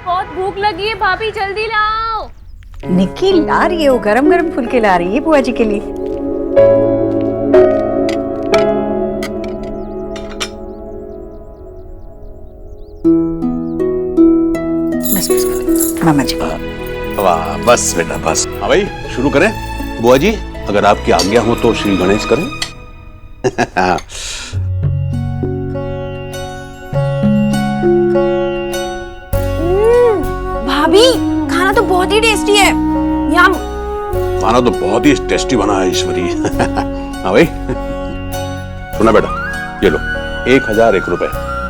बहुत भूख लगी है भाभी, जल्दी लाओ। निक्की ला रही है, वो गरम गरम फुलके ला रही है बुआ जी के लिए। बस बस मामा जी। वाह, बस बेटा बस। हाँ भाई, शुरू करें। बुआ जी, अगर आपकी आज्ञा हो तो श्री गणेश करें। भाभी, खाना तो बहुत ही टेस्टी है। यम। खाना तो बहुत ही टेस्टी बना है ईश्वरी। हाँ भाई, सुना बेटा, ये लो 1001 रुपए।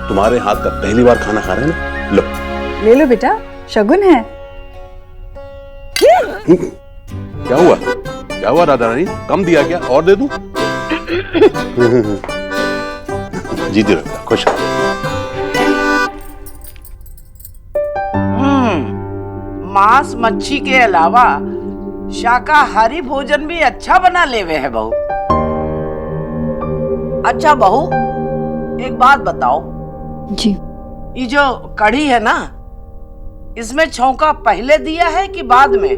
तुम्हारे हाथ का पहली बार खाना खा रहे हैं ना, लो। ले लो बेटा, शगुन है। क्या हुआ, क्या हुआ राधा रानी, कम दिया क्या, और दे दूं? जीती रहो, खुश रहो। मांस मच्छी के अलावा शाकाहारी भोजन भी अच्छा बना लेवे है बहू। अच्छा बहू, एक बात बताओ जी। ये जो कढ़ी है ना, इसमें छौंका पहले दिया है कि बाद में?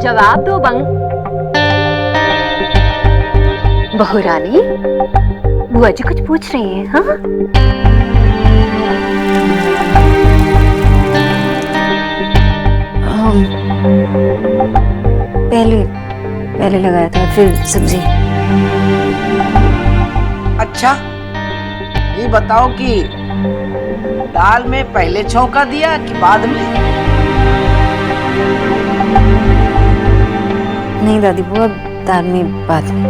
जवाब दो बंग। बहू रानी, बुआ जी कुछ पूछ रही हैं, हाँ? पहले लगाया था, फिर सब्जी। अच्छा, ये बताओ कि दाल में पहले छौंका दिया कि बाद में? नहीं दादी बुआ, दाल में बाद में।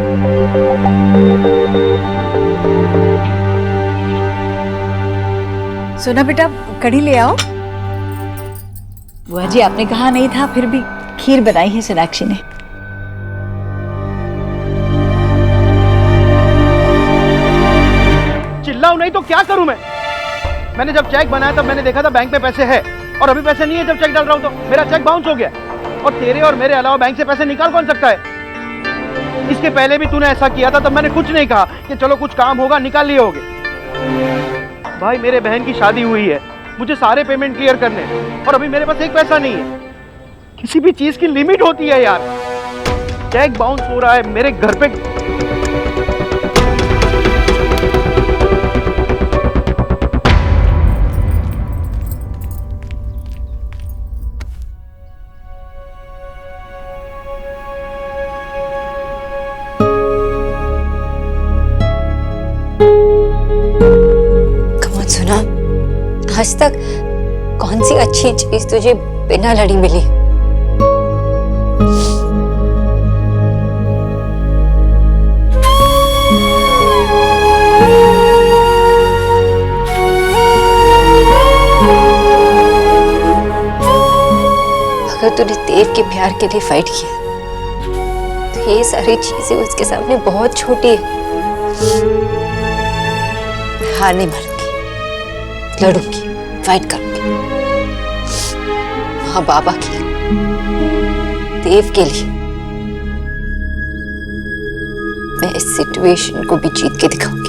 सुना बेटा, कढ़ी ले आओ। बुआ जी, आपने कहा नहीं था, फिर भी खीर बनाई है सोनाक्षी ने। चिल्लाऊं नहीं तो क्या करूं मैं? मैंने जब चेक बनाया तब मैंने देखा था बैंक में पैसे है, और अभी पैसे नहीं है। जब चेक डाल रहा हूं तो मेरा चेक बाउंस हो गया, और तेरे और मेरे अलावा बैंक से पैसे निकाल कौन सकता है? इसके पहले भी तूने ऐसा किया था, तब मैंने कुछ नहीं कहा कि चलो कुछ काम होगा, निकाल लिए होगे। भाई, मेरे बहन की शादी हुई है, मुझे सारे पेमेंट क्लियर करने, और अभी मेरे पास एक पैसा नहीं है। किसी भी चीज की लिमिट होती है यार। चेक बाउंस हो रहा है मेरे घर पे। सुना, आज तक कौन सी अच्छी चीज तुझे बिना लड़ी मिली? अगर तूने देव के प्यार के लिए फाइट किया तो ये सारी चीजें उसके सामने बहुत छोटी है। हार नहीं मानूंगी, लड़ूंगी, फाइट करूंगी। हाँ, बाबा के लिए, देव के लिए। मैं इस सिचुएशन को भी जीत के दिखाऊंगी।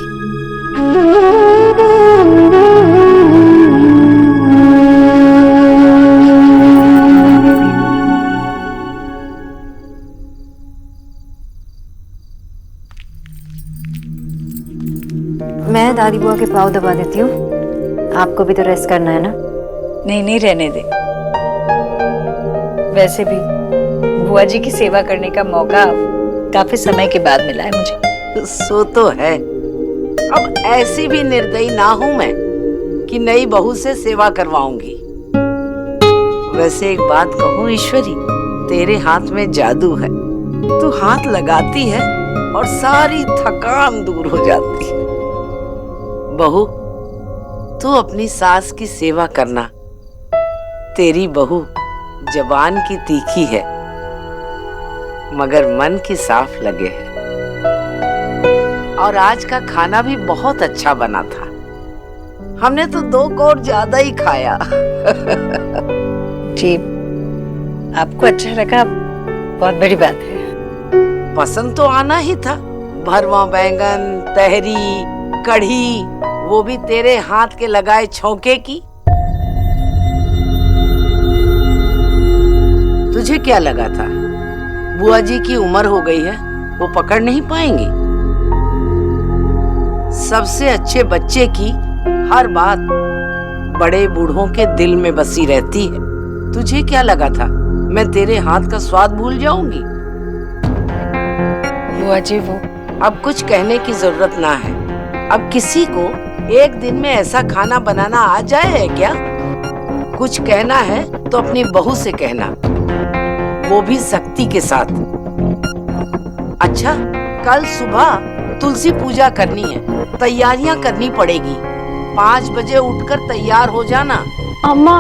मैं दादी बुआ के पाँव दबा देती हूँ, आपको भी तो रेस्ट करना है ना। नहीं नहीं, रहने दे। वैसे भी बुआ जी की सेवा करने का मौका काफी समय के बाद मिला है मुझे। सो तो है, अब ऐसी भी निर्दयी ना हूं मैं कि नई बहू से सेवा करवाऊंगी। वैसे एक बात कहूं ईश्वरी, तेरे हाथ में जादू है। तू हाथ लगाती है और सारी थकान दूर हो जाती है। बहू, तू अपनी सास की सेवा करना। तेरी बहू जबान की तीखी है मगर मन की साफ लगे है। और आज का खाना भी बहुत अच्छा बना था। हमने तो 2 कौर ज्यादा ही खाया। जी, आपको अच्छा लगा, बहुत बड़ी बात है। पसंद तो आना ही था। भरवा बैंगन, तहरी, कढ़ी, वो भी तेरे हाथ के लगाए छौके की। तुझे क्या लगा था बुआ जी की उम्र हो गई है, वो पकड़ नहीं पाएंगी? सबसे अच्छे बच्चे की हर बात बड़े बूढ़ों के दिल में बसी रहती है। तुझे क्या लगा था मैं तेरे हाथ का स्वाद भूल जाऊंगी? बुआ जी वो अब कुछ कहने की जरूरत ना है। अब किसी को एक दिन में ऐसा खाना बनाना आ जाए है क्या? कुछ कहना है तो अपनी बहू से कहना, वो भी सख्ती के साथ। अच्छा, कल सुबह तुलसी पूजा करनी है, तैयारियां करनी पड़ेगी। 5 बजे उठकर तैयार हो जाना। अम्मा,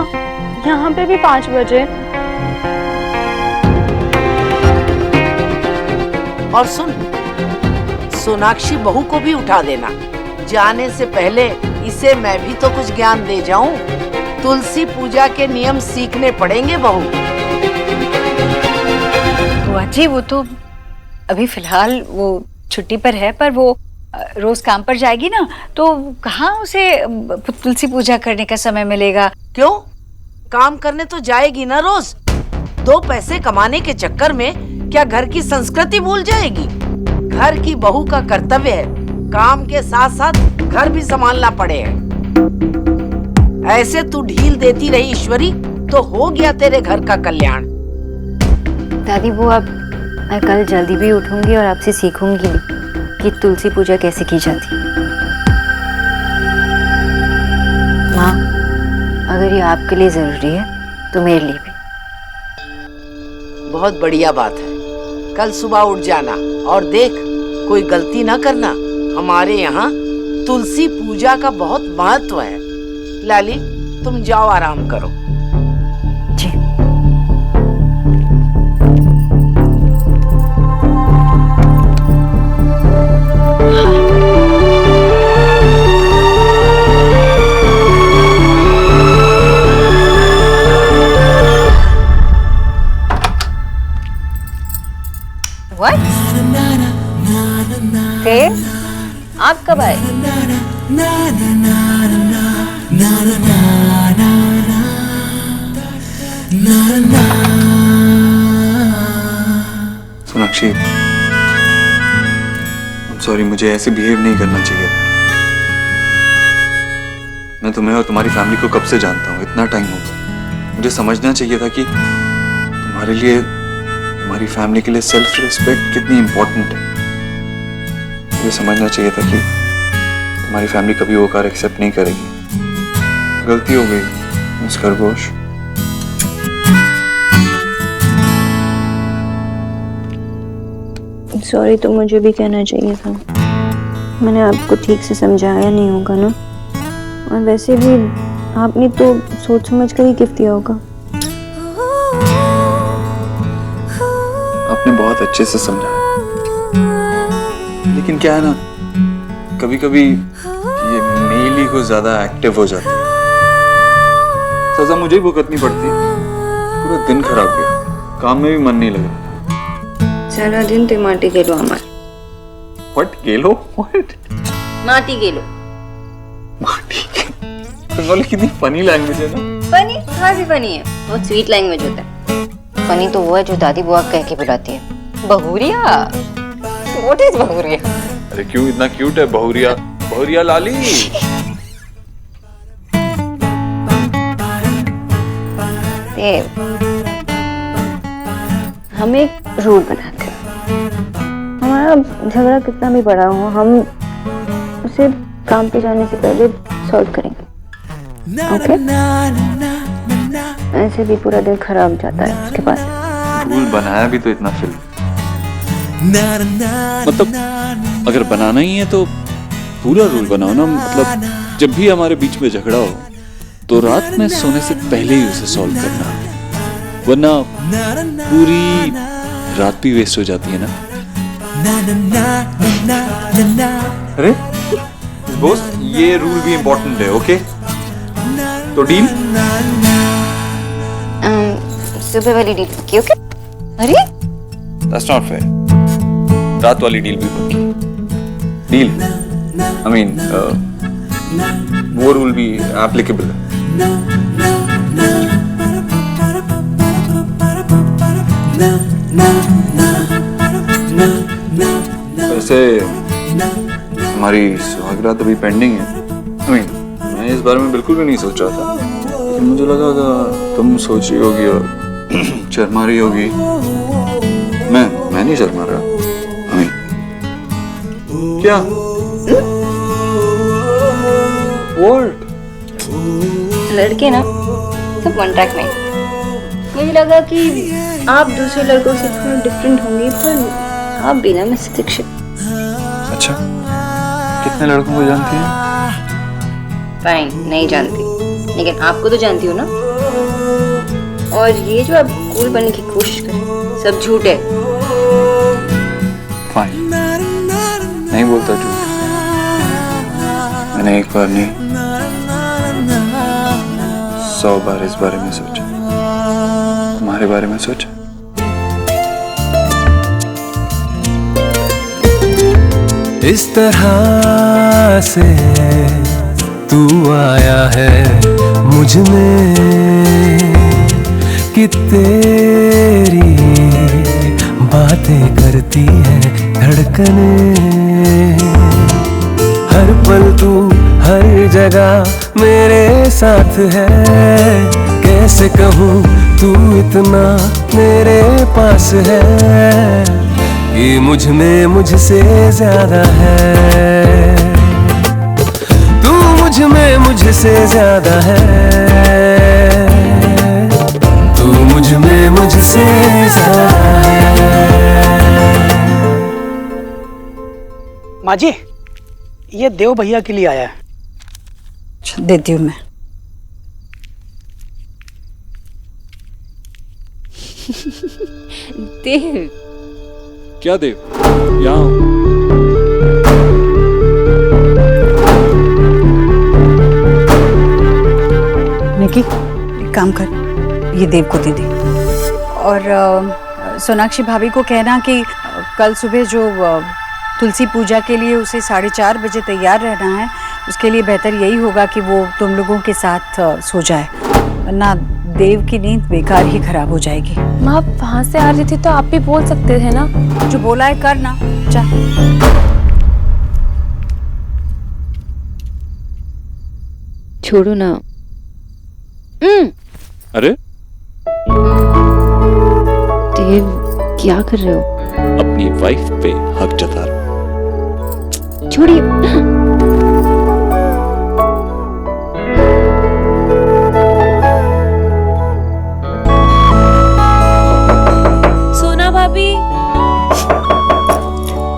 यहाँ पे भी 5 बजे। और सुन, सोनाक्षी बहू को भी उठा देना। जाने से पहले इसे मैं भी तो कुछ ज्ञान दे जाऊं। तुलसी पूजा के नियम सीखने पड़ेंगे बहू। बुआ जी वो तो अभी फिलहाल वो छुट्टी पर है, पर वो रोज काम पर जाएगी ना, तो कहाँ उसे तुलसी पूजा करने का समय मिलेगा? क्यों? काम करने तो जाएगी ना रोज। 2 पैसे कमाने के चक्कर में क्या घर की संस्कृति भूल जाएगी? घर की बहू का कर्तव्य है काम के साथ साथ घर भी संभालना पड़े है। ऐसे तू ढील देती रही ईश्वरी तो हो गया तेरे घर का कल्याण। दादी वो अब मैं कल जल्दी भी उठूंगी और आपसे सीखूंगी कि तुलसी पूजा कैसे की जाती है। माँ, अगर ये आपके लिए जरूरी है तो मेरे लिए भी। बहुत बढ़िया बात है। कल सुबह उठ जाना और देख कोई गलती ना करना। हमारे यहाँ तुलसी पूजा का बहुत महत्व है। लाली, तुम जाओ आराम करो। जी। What? फिर आप कब आए? सोनाक्षी, सॉरी, मुझे ऐसे बिहेव नहीं करना चाहिए था। मैं तुम्हें और तुम्हारी फैमिली को कब से जानता हूँ, इतना टाइम हो गया। मुझे समझना चाहिए था कि तुम्हारे लिए, तुम्हारी फैमिली के लिए सेल्फ रिस्पेक्ट कितनी इंपॉर्टेंट है। मुझे समझना चाहिए था कि तुम्हारी फैमिली कभी वो कार एक्सेप्ट नहीं करेगी। गलती हो गई मिस खरगोश। सॉरी तो मुझे भी कहना चाहिए था। मैंने आपको ठीक से समझाया नहीं होगा ना, और वैसे भी आपने तो सोच समझ कर ही गिफ्ट दिया होगा। आपने बहुत अच्छे से समझाया, लेकिन क्या है ना, कभी कभी ये मेल ही को ज्यादा एक्टिव हो जाता है। सजा मुझे ही भुगतनी पड़ती है। पूरा दिन खराब गया, काम में भी मन नहीं लगा। सारा दिन ते माटी गेलो हमारे। व्हाट गेलो? व्हाट? माटी गेलो। माटी बंगाली कितनी फनी लैंग्वेज है ना। फनी? हाँ भी फनी है, बहुत स्वीट लैंग्वेज होता है। फनी तो वो है जो दादी बुआ कह के बुलाती है। बहुरिया? व्हाट इज बहुरिया? अरे क्यों इतना क्यूट है बहुरिया? बहुरिया लाली। हम एक रूल बनाते हैं, हमारा झगड़ा कितना भी बड़ा हो, हम उसे काम पे जाने से पहले सॉल्व करेंगे। ओके? ऐसे भी पूरा दिन खराब जाता है उसके बाद। रूल बनाया भी तो इतना फिल्म, मतलब अगर बनाना ही है तो पूरा रूल बनाओ ना। मतलब जब भी हमारे बीच में झगड़ा हो तो रात में सोने से पहले ही उसे सॉल्व करना, वरना पूरी रात भी वेस्ट हो जाती है ना। अरे बॉस, ये रूल भी इम्पोर्टेंट है। ओके तो डील? सुबह वाली डील की। ओके? अरे दैट्स नॉट फेयर। रात वाली डील भी पक्की। डील आई मीन वो रूल भी एप्लीकेबल है। वैसे हमारी सुहागरात अभी पेंडिंग है। आई मीन मैं इस बारे में बिल्कुल भी नहीं सोच रहा था, लेकिन मुझे लगा तुम सोच रही होगी और शर्मा रही होगी। मैं नहीं शर्मा रहा। आई मीन क्या वर्ड लड़के ना सब वन ट्रैक में। मुझे लगा कि आप दूसरे लड़कों से थोड़ा डिफरेंट होंगे, पर आप भी ना मिस्टर दीक्षित। अच्छा, कितने लड़कों को जानती हैं? फाइन, नहीं जानती, लेकिन आपको तो जानती हो ना। और ये जो आप कूल बनने की कोशिश कर रहे हैं, सब झूठ है। फाइन, नहीं बोलता झूठ। मैंने एक बार नहीं 100 बार इस बारे में सोचा, तुम्हारे बारे में सोचा। इस तरह से तू आया है मुझ में कि तेरी बातें करती है धड़कनें। हर पल तू हर जगह मेरे साथ है, कैसे कहूँ तू इतना मेरे पास है कि मुझ में मुझसे ज्यादा है। तू मुझ में मुझसे ज्यादा है, तू मुझ में मुझसे ज्यादा है। माँ जी, ये देव भैया के लिए आया है। देती हूँ मैं। देव, क्या देव? यहाँ निकी, एक काम कर, ये देव को दे दे। और सोनाक्षी भाभी को कहना कि कल सुबह जो तुलसी पूजा के लिए उसे 4:30 बजे तैयार रहना है, उसके लिए बेहतर यही होगा कि वो तुम लोगों के साथ सो जाए, वरना देव की नींद बेकार ही खराब हो जाएगी। माँ वहाँ से आ रही थी तो आप भी बोल सकते थे ना। जो बोला है करना, जा। छोड़ो ना। अरे देव, क्या कर रहे हो? अपनी वाइफ पे हक जता रहा। छोड़िए। सोना भाभी,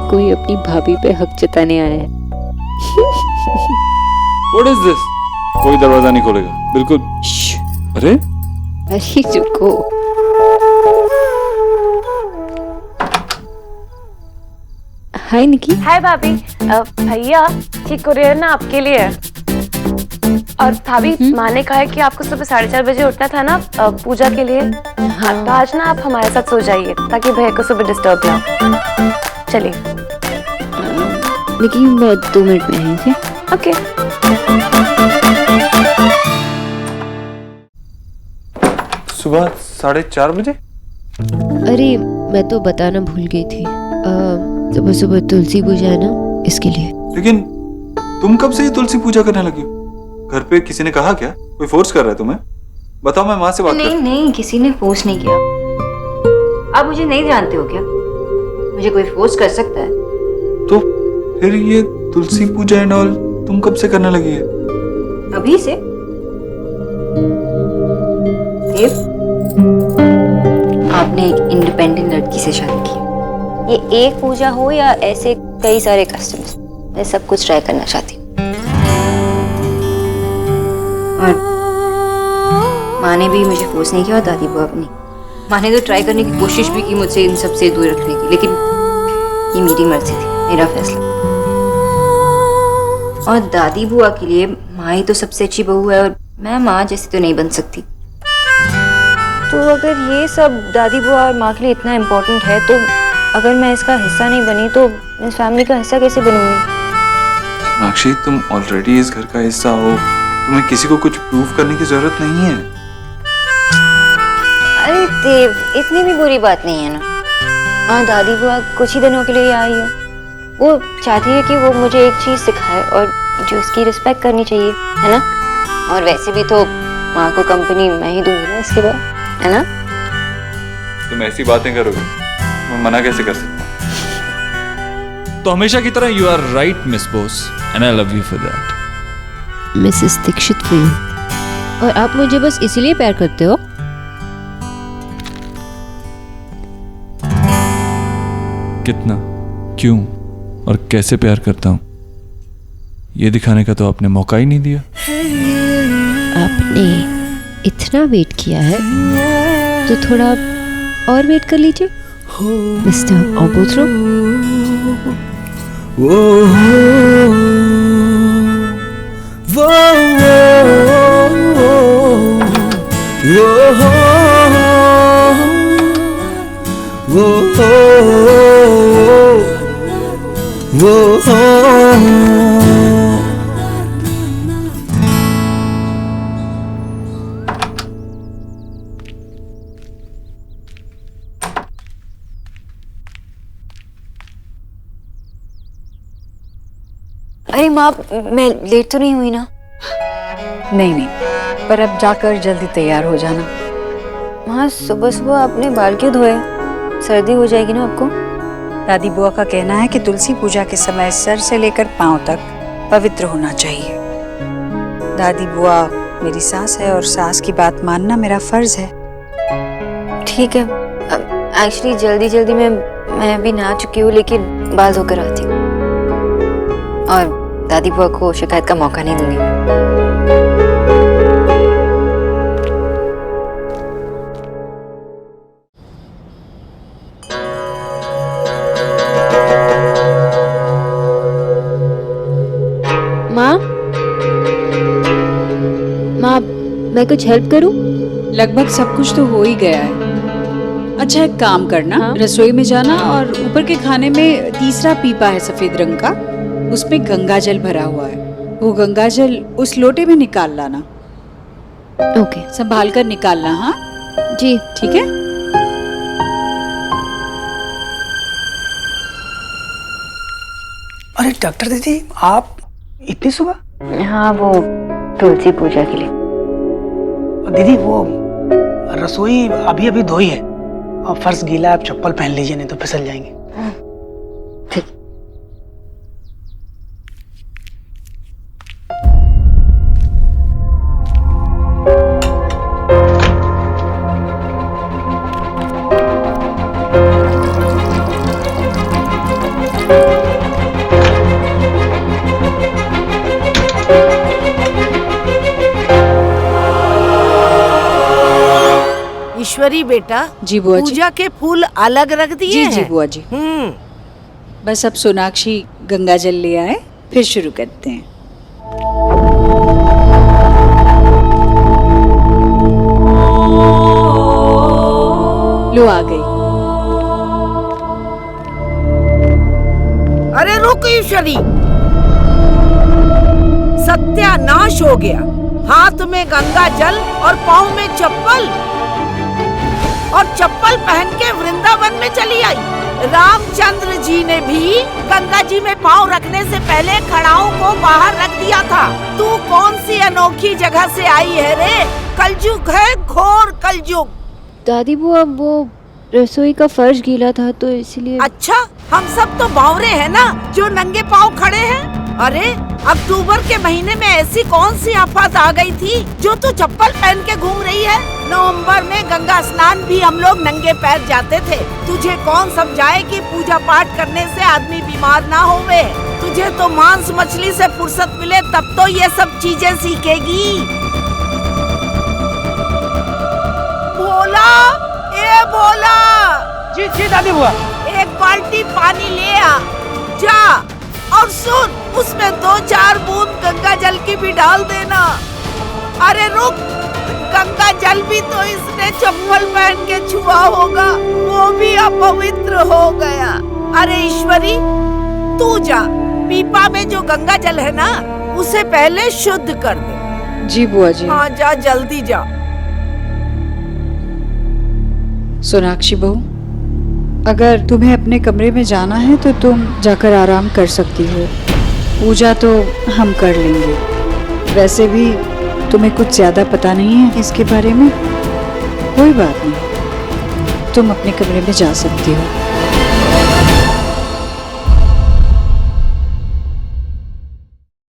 कोई अपनी भाभी पे हक जताने आया है। What is this? कोई दरवाजा नहीं खोलेगा, बिल्कुल। अरे अरे रुको। हाय निकी। हाय भाभी। भैया ये कुरियर ना आपके लिए है। और भाभी, माँ ने कहा है कि आपको सुबह 4:30 बजे उठना था ना पूजा के लिए। हाँ, तो आज ना आप हमारे साथ सो जाइए ताकि भैया को सुबह डिस्टर्ब ना हो। चलिए। लेकिन 2 मिनट में आएंगे। ओके। सुबह 4:30 बजे? अरे मैं तो बताना भूल गई थी, सुबह सुबह तुलसी पूजा है ना, इसके लिए। लेकिन तुम कब से ये तुलसी पूजा करने लगी हो? घर पे किसी ने कहा क्या? कोई फोर्स कर रहा है तुम्हें? बताओ, मैं माँ से बात नहीं नहीं, किसी ने फोर्स नहीं किया। आप मुझे नहीं जानते हो क्या? मुझे कोई फोर्स कर सकता है? तो फिर ये तुलसी पूजा एंड ऑल तुम कब से करने लगी है? अभी से। देव, आपने एक इंडिपेंडेंट लड़की से शादी की। ये एक पूजा हो या ऐसे कई सारे कस्टम्स, मैं सब कुछ ट्राई करना चाहती हूँ। और माँ ने भी मुझे फोर्स नहीं किया और दादी बुआ भी नहीं। माँ ने तो ट्राई करने की कोशिश भी की मुझसे इन सब से दूर रखने की, लेकिन ये मेरी मर्जी थी, मेरा फैसला। और दादी बुआ के लिए माँ ही तो सबसे अच्छी बहू है, और मैं माँ जैसी तो नहीं बन सकती। तो अगर ये सब दादी बुआ और माँ के लिए इतना इम्पोर्टेंट है, तो अगर मैं इसका हिस्सा नहीं बनी तो इस फैमिली का हिस्सा कैसे बनूंगी? सोनाक्षी, तुम ऑलरेडी इस घर का हिस्सा हो, तुम्हें किसी को कुछ प्रूव करने की जरूरत नहीं है। अरे देव, इतनी भी बुरी बात नहीं है ना। हाँ, दादी बुआ कुछ ही दिनों के लिए आई है। वो चाहती है कि वो मुझे एक चीज सिखाए और जो इसकी रिस्पेक्ट करनी चाहिए, है ना? और वैसे भी तो माँ को कंपनी मैं ही दूंगी ना इसके बाद, है ना? तुम ऐसी बातें करोगे, मैं मना कैसे कर सकता हूँ? तो हमेशा की तरह you are right miss Bose, and I love you for that. Mrs Dikshit for you. और आप मुझे बस इसलिए प्यार करते हो? कितना, क्यों और कैसे प्यार करता हूं ये दिखाने का तो आपने मौका ही नहीं दिया। आपने इतना वेट किया है तो थोड़ा और वेट कर लीजिए मिस्टर ऑबोथ्रो। अरे माँ, मैं लेट तो नहीं हुई ना? नहीं नहीं, पर अब जाकर जल्दी तैयार हो जाना। माँ, सुबह सुबह आपने बाल क्यों धोए? सर्दी हो जाएगी ना आपको? दादी बुआ का कहना है कि तुलसी पूजा के समय सर से लेकर पांव तक पवित्र होना चाहिए। दादी बुआ मेरी सास है और सास की बात मानना मेरा फर्ज है। ठीक है, एक्चुअली जल्दी जल्दी में मैं भी नहा चुकी हूँ, लेकिन बाल धोकर आती हूँ और दादी बुआ को शिकायत का मौका नहीं दूंगी। माँ, माँ, मैं कुछ हेल्प करूं? लगभग सब कुछ तो हो ही गया है। अच्छा, एक काम करना, हाँ? रसोई में जाना और ऊपर के खाने में तीसरा पीपा है सफेद रंग का, उसमें गंगा जल भरा हुआ है। वो गंगा जल उस लोटे में निकाल लाना। ओके, संभाल कर निकालना। हाँ जी ठीक है। अरे डॉक्टर दीदी, आप इतनी सुबह? हाँ, वो तुलसी पूजा के लिए। दीदी, वो रसोई अभी अभी धोई है और फर्श गीला है, आप चप्पल पहन लीजिए नहीं तो फिसल जाएंगे। ठीक। ईश्वरी बेटा, जी बुआ जी। पूजा के फूल अलग रख दिए जी हैं? जी बुआ जी। बस अब सोनाक्षी गंगा जल ले आए, फिर शुरू करते हैं। लो आ गई। अरे रुक ईश्वरी, सत्यानाश हो गया। हाथ में गंगा जल और पाँव में चप्पल, और चप्पल पहन के वृंदावन में चली आई। रामचंद्र जी ने भी गंगा जी में पाँव रखने से पहले खड़ाओं को बाहर रख दिया था। तू कौन सी अनोखी जगह से आई है रे? कलयुग है, घोर कलयुग। दादी बुआ, वो रसोई का फर्श गीला था तो इसलिए। अच्छा, हम सब तो बावरे हैं ना जो नंगे पाँव खड़े हैं। अरे, अक्टूबर के महीने में ऐसी कौन सी आफत आ गई थी जो तू चप्पल पहन के घूम रही है? नवंबर में गंगा स्नान भी हम लोग नंगे पैर जाते थे। तुझे कौन समझाए कि पूजा पाठ करने से आदमी बीमार ना होवे? तुझे तो मांस मछली से फुर्सत मिले तब तो ये सब चीजें सीखेगी। भोला, ए भोला। जी जी दादी बुआ। एक बाल्टी पानी ले आ, जा, और सुन, उसमें 2-4 बूंद गंगा जल की भी डाल देना। अरे रुक, गंगा जल भी तो इसने चप्पल पहन के छुआ होगा, वो भी अपवित्र हो गया। अरे ईश्वरी, तू जा, पीपा में जो गंगा जल है ना, उसे पहले शुद्ध कर दे। जी बुआ जी। हाँ जा, जल्दी जा। सोनाक्षी बहू, अगर तुम्हें अपने कमरे में जाना है तो तुम जाकर आराम कर सकती हो। पूजा तो हम कर लेंगे। वैसे भी तुम्हें कुछ ज्यादा पता नहीं है इसके बारे में। कोई बात नहीं, तुम अपने कमरे में जा सकती हो।